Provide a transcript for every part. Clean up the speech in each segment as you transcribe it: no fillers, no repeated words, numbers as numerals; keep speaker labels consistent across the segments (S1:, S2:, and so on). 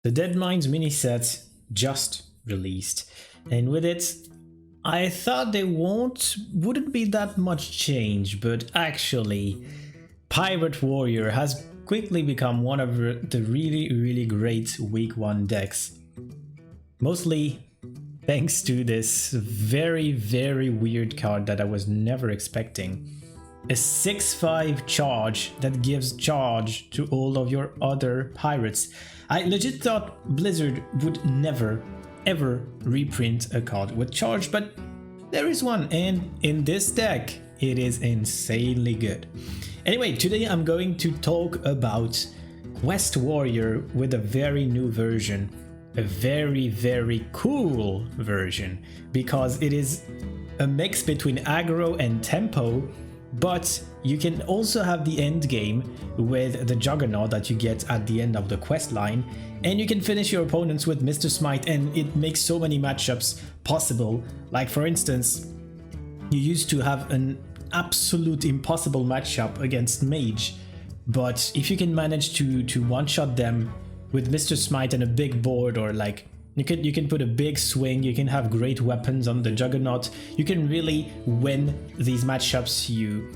S1: The Deadmines Mini-Set just released, and with it I thought there wouldn't be that much change, but actually Pirate Warrior has quickly become one of the really great week 1 decks, mostly thanks to this very weird card that I was never expecting. A 6/5 charge that gives charge to all of your other pirates. I legit thought Blizzard would never ever reprint a card with charge, but there is one, and in this deck it is insanely good. Anyway, today I'm going to talk about Quest Warrior with a very new version, a very cool version, because it is a mix between aggro and tempo, but you can also have the end game with the Juggernaut that you get at the end of the quest line, and you can finish your opponents with Mr. Smite, and it makes so many matchups possible. Like for instance, you used to have an absolute impossible matchup against Mage, but if you can manage to one-shot them with Mr. Smite and a big board, or like you can put a big swing, you can have great weapons on the Juggernaut, you can really win these matchups you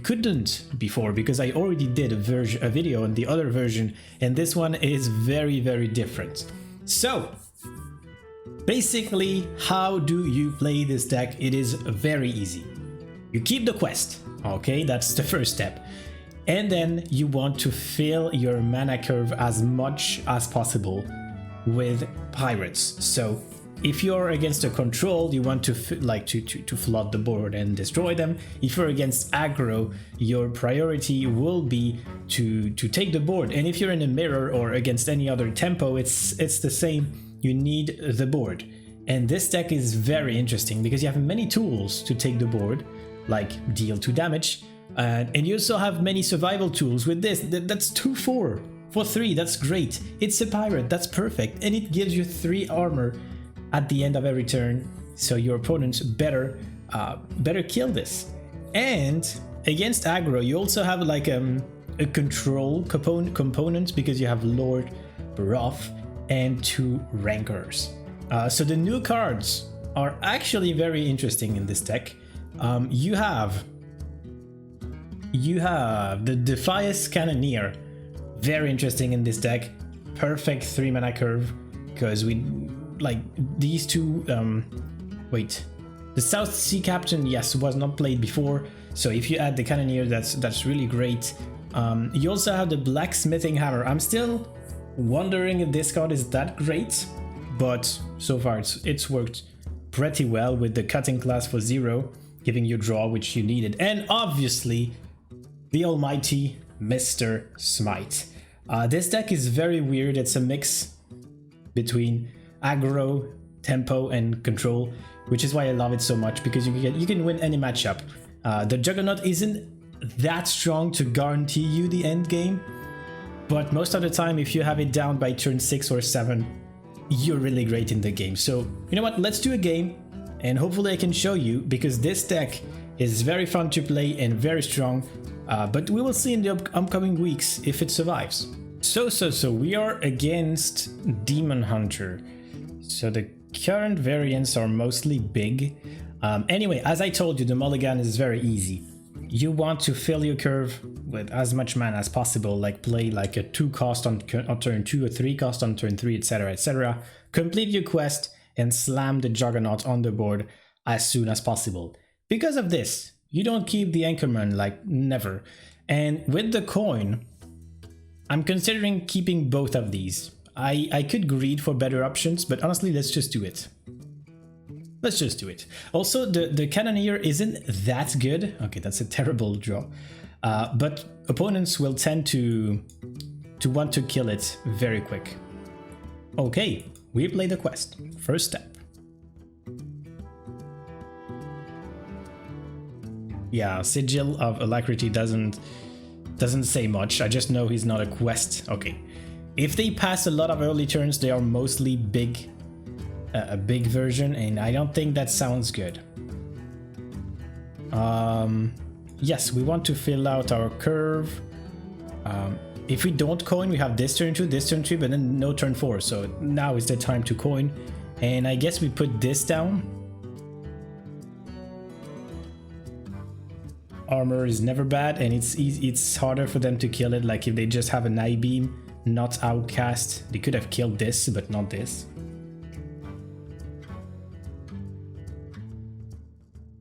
S1: couldn't before, because I already did a video on the other version, and this one is very different. So basically, how do you play this deck? It is very easy. You keep the quest, okay, that's the first step, and then you want to fill your mana curve as much as possible with pirates. So if you're against a control, you want to flood the board and destroy them. If you're against aggro, your priority will be to take the board, and if you're in a mirror or against any other tempo, it's the same. You need the board, and this deck is very interesting because you have many tools to take the board, like deal 2 damage, and you also have many survival tools with this. That's 2/4 for 3, that's great. It's a pirate, that's perfect, and it gives you 3 armor at the end of every turn, so your opponents better kill this. And against aggro, you also have like a control component, because you have Lord, Wrath, and 2 rankers. So the new cards are actually very interesting in this deck. You have the Defias Cannoneer, very interesting in this deck. Perfect 3 mana curve, because we like these two. Wait, the South Sea Captain, yes, was not played before, so if you add the Cannoneer, that's really great. You also have the Blacksmithing Hammer. I'm still wondering if this card is that great, but so far it's worked pretty well with the Cutting class for 0, giving you draw, which you needed, and obviously the almighty Mr. Smite. This deck is very weird. It's a mix between aggro, tempo, and control, which is why I love it so much, because you can win any matchup. The Juggernaut isn't that strong to guarantee you the end game, but most of the time, if you have it down by turn 6 or 7, you're really great in the game. So you know what, let's do a game, and hopefully I can show you, because this deck is very fun to play and very strong, but we will see in the upcoming weeks if it survives. So we are against Demon Hunter. So the current variants are mostly big. Anyway, as I told you, the mulligan is very easy. You want to fill your curve with as much mana as possible, like play like a 2 cost on turn 2, a 3 cost on turn 3, etc. Complete your quest and slam the Juggernaut on the board as soon as possible. Because of this, you don't keep the Anchorman, like never. And with the coin, I'm considering keeping both of these. I could greed for better options, but honestly, let's just do it. Let's just do it. Also, the Cannoneer isn't that good. Okay, that's a terrible draw. But opponents will tend to want to kill it very quick. Okay, we play the quest. First step. Yeah, Sigil of Alacrity doesn't say much. I just know he's not a quest. Okay. If they pass a lot of early turns, they are mostly big, a big version, and I don't think that sounds good. Yes, we want to fill out our curve. if we don't coin, we have this turn 2, but then no turn 4. So now is the time to coin. And I guess we put this down. Armor is never bad, and it's easy, it's harder for them to kill it. Like if they just have an eye beam, not outcast, they could have killed this, but not this.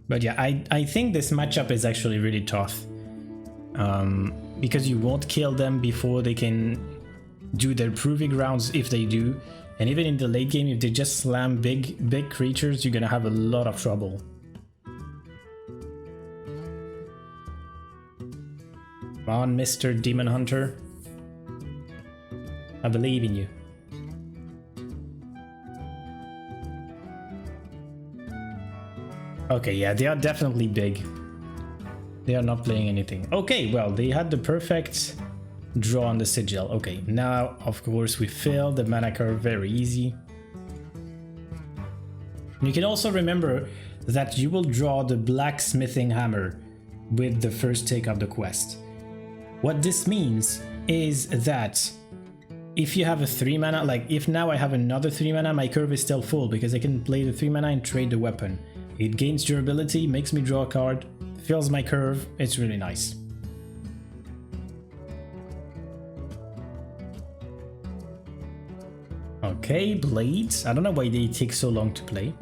S1: But yeah, I think this matchup is actually really tough. Because you won't kill them before they can do their proving grounds if they do. And even in the late game, if they just slam big creatures, you're gonna have a lot of trouble. Come on, Mr. Demon Hunter. I believe in you. Okay, yeah, they are definitely big. They are not playing anything. Okay, well, they had the perfect draw on the sigil. Okay, now, of course, we fill the mana curve very easy. You can also remember that you will draw the blacksmithing hammer with the first take of the quest. What this means is that if you have a 3 mana, like if now I have another 3 mana, my curve is still full because I can play the 3 mana and trade the weapon. It gains durability, makes me draw a card, fills my curve, it's really nice. Okay, Blades. I don't know why they take so long to play.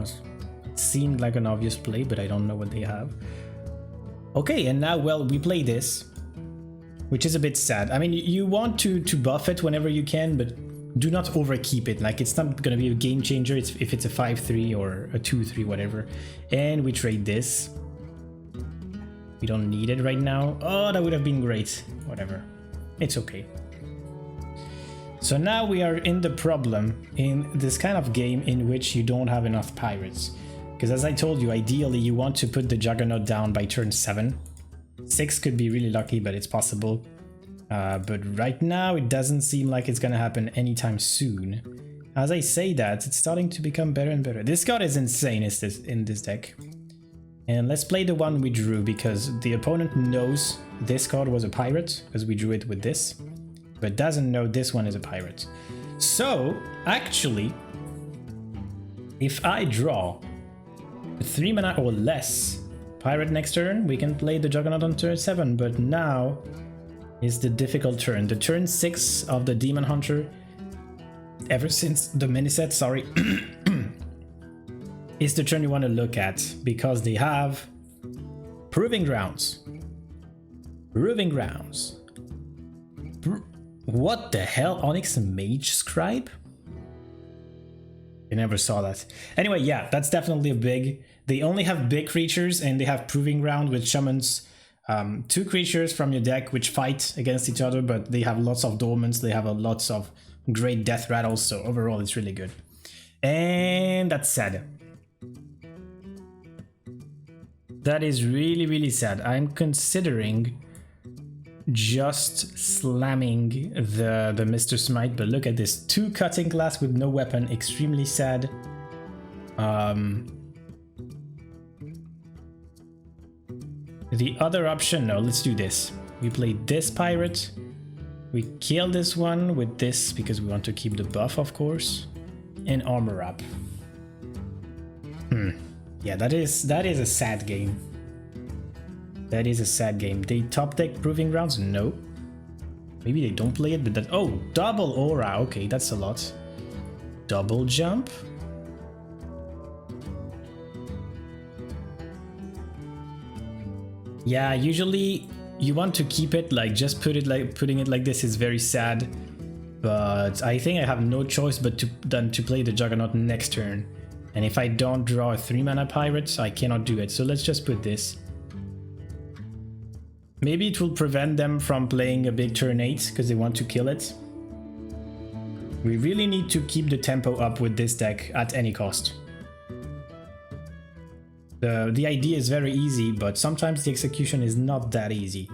S1: It seemed like an obvious play, but I don't know what they have. Okay, and now, well, we play this, which is a bit sad. I mean, you want to buff it whenever you can, but do not overkeep it. Like, it's not going to be a game changer if it's a 5-3 or a 2-3, whatever. And we trade this. We don't need it right now. Oh, that would have been great. Whatever. It's okay. So now we are in the problem in this kind of game in which you don't have enough pirates. Because as I told you, ideally you want to put the Juggernaut down by turn 7. 6 could be really lucky, but it's possible. But right now it doesn't seem like it's gonna happen anytime soon. As I say that, it's starting to become better and better. This card is insane in this deck. And let's play the one we drew, because the opponent knows this card was a pirate, because we drew it with this, but doesn't know this one is a pirate. So, actually, if I draw a 3 mana or less pirate next turn, we can play the Juggernaut on turn 7, but now is the difficult turn. The turn 6 of the Demon Hunter, ever since the mini-set, sorry, is the turn you want to look at, because they have Proving Grounds. Proving Grounds. What the hell? Onyx Mage Scribe? I never saw that. Anyway, yeah, that's definitely a big. They only have big creatures, and they have Proving Ground, which summons 2 creatures from your deck which fight against each other, but they have lots of dormants, they have lots of great death rattles, so overall it's really good. And that's sad. That is really, really sad. I'm considering just slamming the Mr. Smite, but look at this. 2 cutting class with no weapon, extremely sad. The other option, no, let's do this. We play this pirate. We kill this one with this because we want to keep the buff, of course. And armor up. Yeah, that is a sad game. That is a sad game. They top deck Proving Grounds? No. Maybe they don't play it, but that... Oh, double aura. Okay, that's a lot. Double jump. Yeah, usually you want to keep it, like, just putting it like this is very sad. But I think I have no choice but than to play the Juggernaut next turn. And if I don't draw a 3 mana pirate, I cannot do it. So let's just put this. Maybe it will prevent them from playing a big turn 8 because they want to kill it. We really need to keep the tempo up with this deck at any cost. The idea is very easy, but sometimes the execution is not that easy.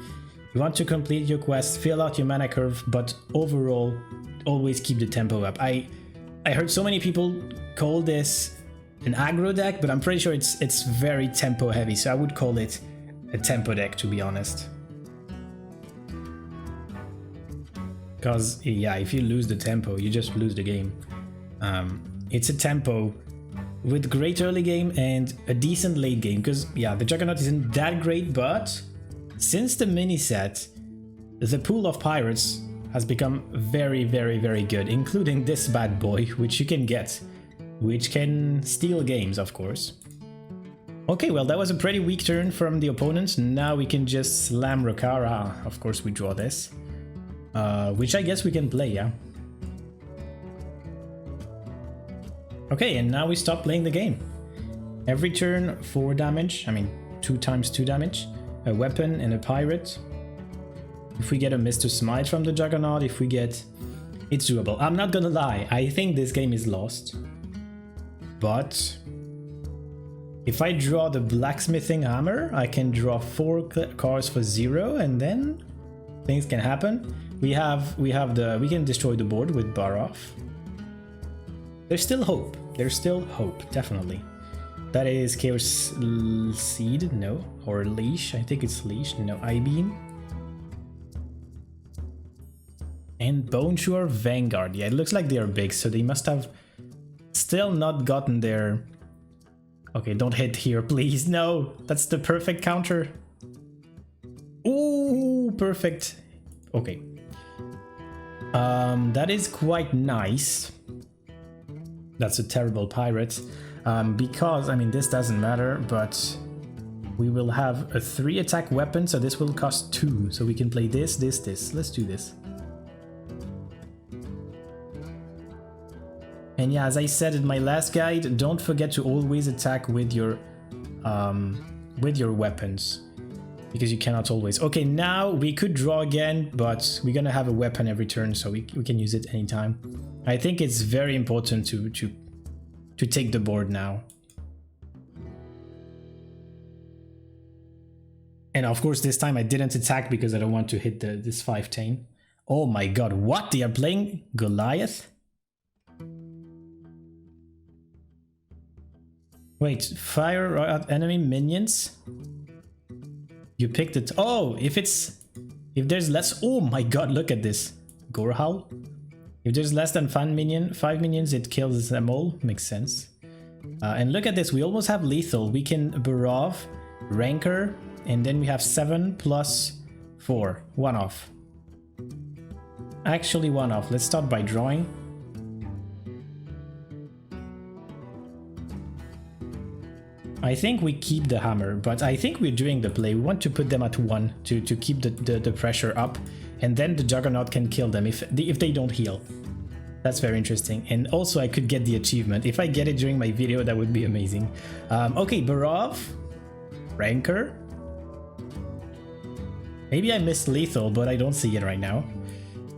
S1: You want to complete your quest, fill out your mana curve, but overall, always keep the tempo up. I heard so many people call this an aggro deck, but I'm pretty sure it's very tempo heavy, so I would call it a tempo deck, to be honest. Because, yeah, if you lose the tempo, you just lose the game. It's a tempo with great early game and a decent late game. Because, yeah, the Juggernaut isn't that great, but since the mini-set, the pool of pirates has become very, very, very good, including this bad boy, which you can get, which can steal games, of course. Okay, well, that was a pretty weak turn from the opponent. Now we can just slam Rokara. Of course, we draw this. Which I guess we can play, yeah? Okay, and now we stop playing the game. Every turn, 4 damage. I mean, 2 times 2 damage. A weapon and a pirate. If we get a Mr. Smite from the Juggernaut, if we get... It's doable. I'm not gonna lie, I think this game is lost. But... if I draw the Blacksmithing Hammer, I can draw 4 cards for 0, and then things can happen. We can destroy the board with Barov. There's still hope. There's still hope, definitely. That is Chaos Seed, no, or Leash. I think it's Leash. No, I-Beam. And Boneshore Vanguard. Yeah, it looks like they are big, so they must have still not gotten their... Okay, don't hit here, please. No, that's the perfect counter. Ooh, perfect. Okay. That is quite nice. That's a terrible pirate. Because, I mean, this doesn't matter, but we will have a 3 attack weapon, so this will cost 2. So we can play this, this, this. Let's do this. And yeah, as I said in my last guide, don't forget to always attack with your weapons, because you cannot always. Okay, now we could draw again, but we're gonna have a weapon every turn, so we can use it anytime. I think it's very important to take the board now. And of course, this time I didn't attack because I don't want to hit this 5-10. Oh my god, what? They are playing Goliath? Wait, fire at enemy minions? You picked it. Oh, if there's less. Oh my god, look at this. Gorehowl. If there's less than 5 minions, it kills them all. Makes sense. And look at this. We almost have lethal. We can Barov, Rancor, and then we have 7 plus 4. 1 off. Actually, 1 off. Let's start by drawing. I think we keep the hammer, but I think we're doing the play. We want to put them at 1 to keep the pressure up, and then the Juggernaut can kill them if they don't heal. That's very interesting. And also I could get the achievement. If I get it during my video, that would be amazing. Okay, Barov, Rancor. Maybe I missed lethal, but I don't see it right now.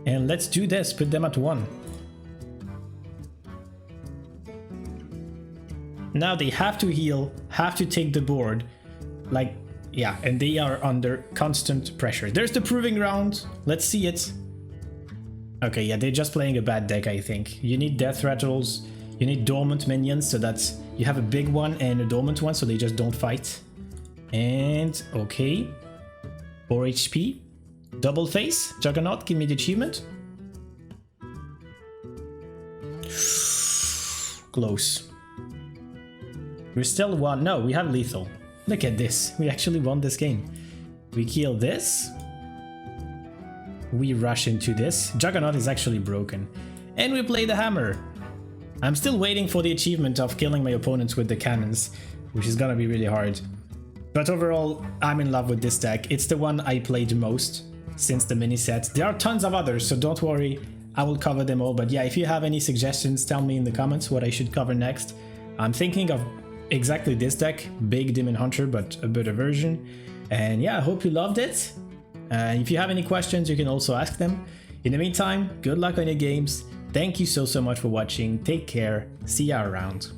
S1: And let's do this, put them at 1. Now they have to heal, have to take the board, like, yeah, and they are under constant pressure. There's the proving ground, let's see it. Okay, yeah, they're just playing a bad deck, I think. You need death rattles, you need dormant minions, so that you have a big one and a dormant one, so they just don't fight. And, okay, 4 HP, double face, Juggernaut, give me the achievement. Close. We're still 1. No, we have lethal. Look at this. We actually won this game. We kill this. We rush into this. Juggernaut is actually broken. And we play the hammer. I'm still waiting for the achievement of killing my opponents with the cannons, which is gonna be really hard. But overall, I'm in love with this deck. It's the one I played most since the mini-set. There are tons of others, so don't worry. I will cover them all. But yeah, if you have any suggestions, tell me in the comments what I should cover next. I'm thinking of exactly this deck, Big Demon Hunter, but a better version. And yeah, I hope you loved it. If you have any questions, you can also ask them. In the meantime, good luck on your games. Thank you so much for watching. Take care. See ya around.